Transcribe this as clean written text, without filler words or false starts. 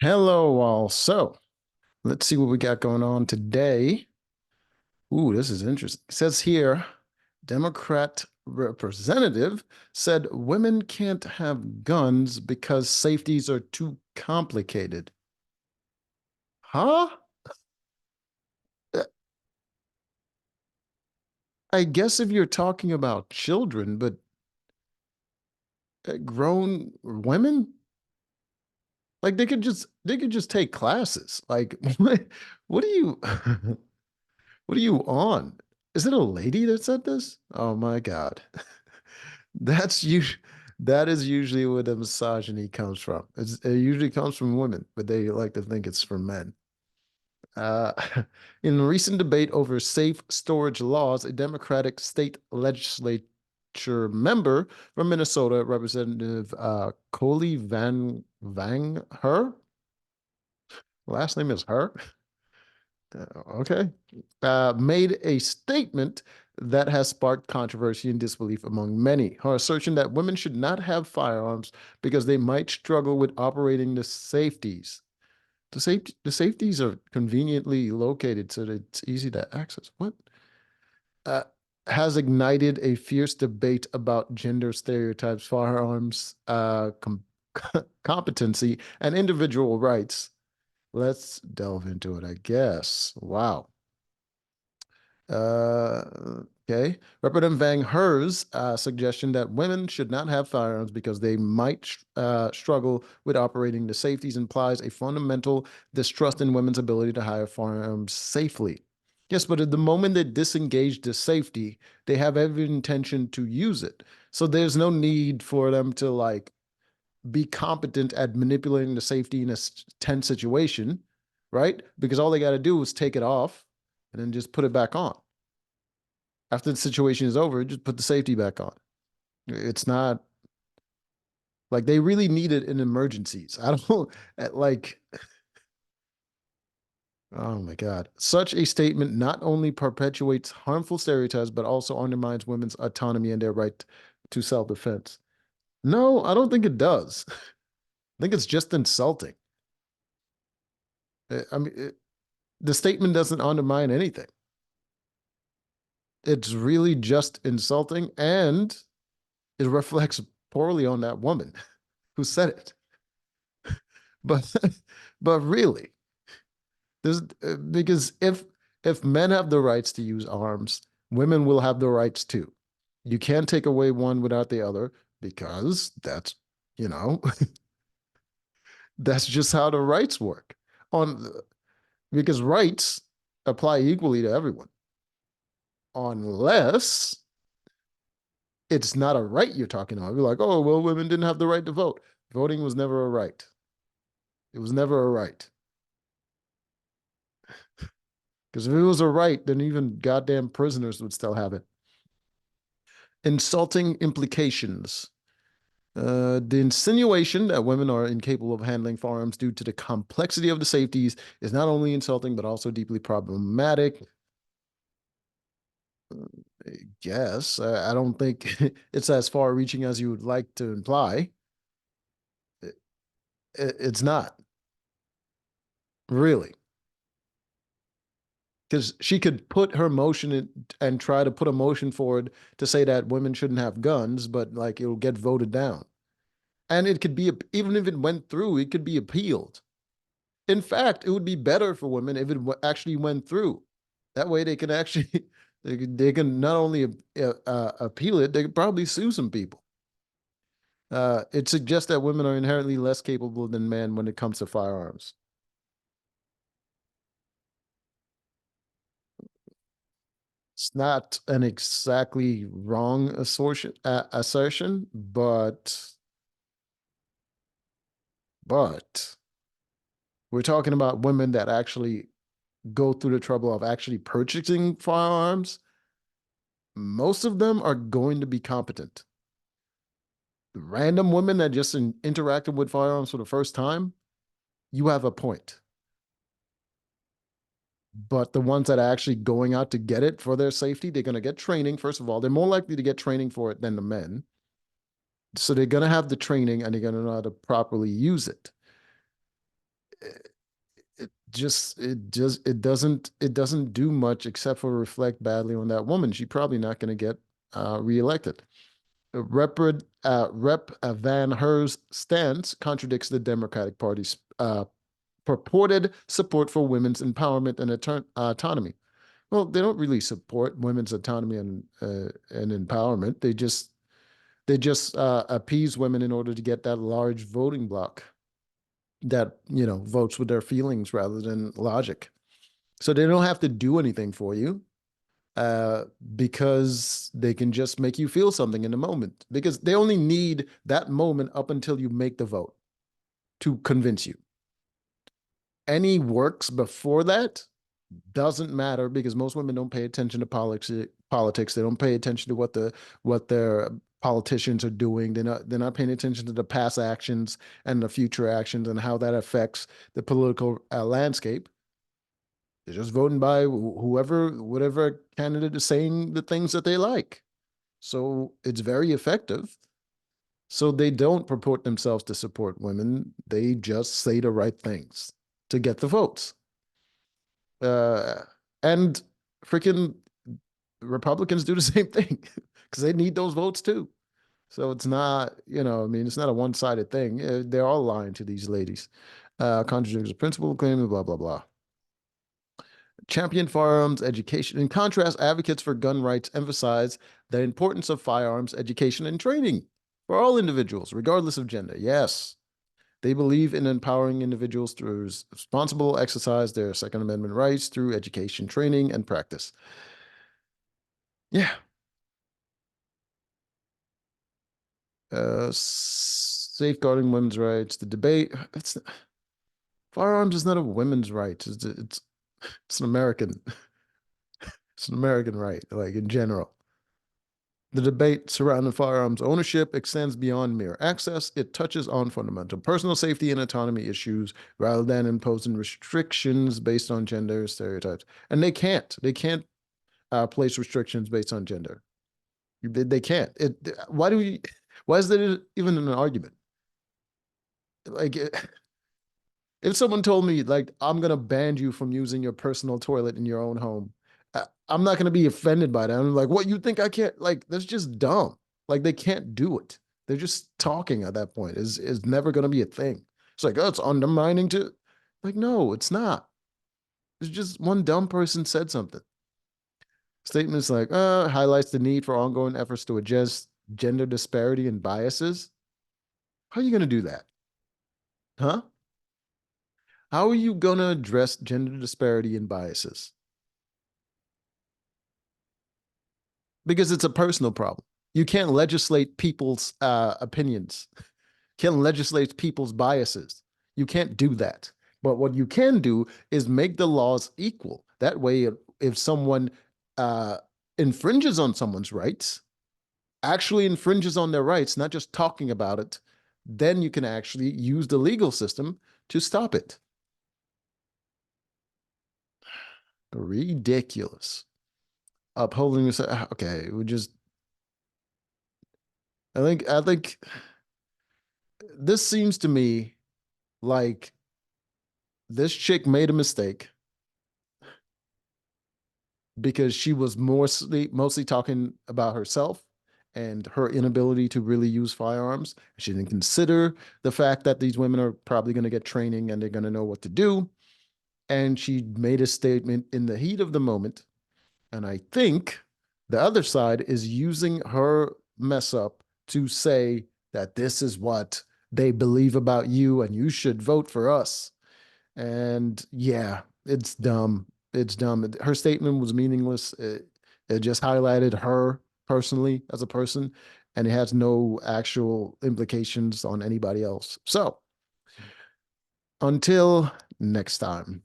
Hello, all. So let's see what we got going on today. Ooh, this is interesting. It says here, Democrat representative said women can't have guns because safeties are too complicated. Huh? Uh, I guess if you're talking about children, but grown women, like they could just take classes. Like what are you what are you on? Is it a lady that said this? Oh my God. That's usually that is usually where the misogyny comes from. It usually comes from women, but they like to think it's from men. Uh, in a recent debate over safe storage laws, a Democratic state legislature member from Minnesota, Representative Coley Van Her, last name is Her, okay, made a statement that has sparked controversy and disbelief among many. Her assertion that women should not have firearms because they might struggle with operating the safeties. The safeties are conveniently located so that it's easy to access. What? Uh, has ignited a fierce debate about gender stereotypes, firearms, competency, and individual rights. Let's delve into it, I guess. Wow. Okay. Representative Van Her's suggestion that women should not have firearms because they might struggle with operating the safeties implies a fundamental distrust in women's ability to hire firearms safely. Yes, but at the moment they disengage the safety, they have every intention to use it. So there's no need for them to like be competent at manipulating the safety in a tense situation, right? Because all they got to do is take it off and then just put it back on. After the situation is over, just put the safety back on. It's not like they really need it in emergencies. I don't like, oh my God. Such a statement not only perpetuates harmful stereotypes, but also undermines women's autonomy and their right to self defense. No, I don't think it does. I think it's just insulting. I mean, the statement doesn't undermine anything. It's really just insulting and it reflects poorly on that woman who said it. But but really, there's because if men have the rights to use arms, women will have the rights too. You can't take away one without the other because that's, you know, that's just how the rights work. On because rights apply equally to everyone, unless it's not a right you're talking about. You're like, oh, well, women didn't have the right to vote. Voting was never a right. It was never a right. Because if it was a right, then even goddamn prisoners would still have it. Insulting implications. The insinuation that women are incapable of handling firearms due to the complexity of the safeties is not only insulting, but also deeply problematic. I guess. I don't think it's as far reaching as you would like to imply. It's not, really. Because she could put her motion in, and try to put a motion forward to say that women shouldn't have guns, but like it'll get voted down. And it could be, even if it went through, it could be appealed. In fact, it would be better for women if it actually went through. That way they can actually, they can not only appeal it, they could probably sue some people. It suggests that women are inherently less capable than men when it comes to firearms. It's not an exactly wrong assertion, but we're talking about women that actually go through the trouble of actually purchasing firearms. Most of them are going to be competent. Random women that just interacted with firearms for the first time, you have a point. But the ones that are actually going out to get it for their safety, they're going to get training. First of all, they're more likely to get training for it than the men. So they're going to have the training and they're going to know how to properly use it. it doesn't do much except for reflect badly on that woman. She's probably not going to get reelected. Rep Van Her's stance contradicts the Democratic Party's purported support for women's empowerment and autonomy. Well, they don't really support women's autonomy and empowerment. They just appease women in order to get that large voting bloc that votes with their feelings rather than logic. So they don't have to do anything for you uh, because they can just make you feel something in the moment. Because they only need that moment up until you make the vote to convince you. Any works before that doesn't matter because most women don't pay attention to politics. They don't pay attention to what their politicians are doing. They're not paying attention to the past actions and the future actions and how that affects the political landscape. They're just voting by whatever candidate is saying the things that they like. So it's very effective. So they don't purport themselves to support women. They just say the right things to get the votes. Uh, and freaking Republicans do the same thing because they need those votes too. So it's not, I mean, it's not a one-sided thing. They're all lying to these ladies. Contradicts the principle, claim, blah, blah, blah. Champion firearms education. In contrast, advocates for gun rights emphasize the importance of firearms education and training for all individuals, regardless of gender. Yes, they believe in empowering individuals through responsible exercise their Second Amendment rights through education, training, and practice. Yeah. Safeguarding women's rights. The debate. Firearms is not a women's right. It's an American. It's an American right, like in general. The debate surrounding firearms ownership extends beyond mere access. It touches on fundamental personal safety and autonomy issues rather than imposing restrictions based on gender stereotypes. And they can't. They can't place restrictions based on gender. They can't. Why do we? Why is there even an argument? Like, if someone told me like I'm gonna ban you from using your personal toilet in your own home, I'm not gonna be offended by that. I'm like, what, you think I can't? Like, that's just dumb. Like, they can't do it. They're just talking at that point. Is never gonna be a thing. It's like, oh, it's undermining to. Like, no, it's not. It's just one dumb person said something. Statements like, highlights the need for ongoing efforts to address gender disparity and biases. How are you gonna do that? Huh? How are you gonna address gender disparity and biases? Because it's a personal problem. You can't legislate people's opinions. Can't legislate people's biases. You can't do that. But what you can do is make the laws equal. That way, if someone uh, infringes on someone's rights, actually infringes on their rights, not just talking about it, then you can actually use the legal system to stop it. Ridiculous. Upholding this. Okay, we just. I think this seems to me like this chick made a mistake because she was mostly talking about herself and her inability to really use firearms. She didn't consider the fact that these women are probably going to get training and they're going to know what to do. And she made a statement in the heat of the moment. And I think the other side is using her mess up to say that this is what they believe about you and you should vote for us. And yeah, it's dumb. It's dumb. Her statement was meaningless. It just highlighted her personally as a person, and it has no actual implications on anybody else. So until next time.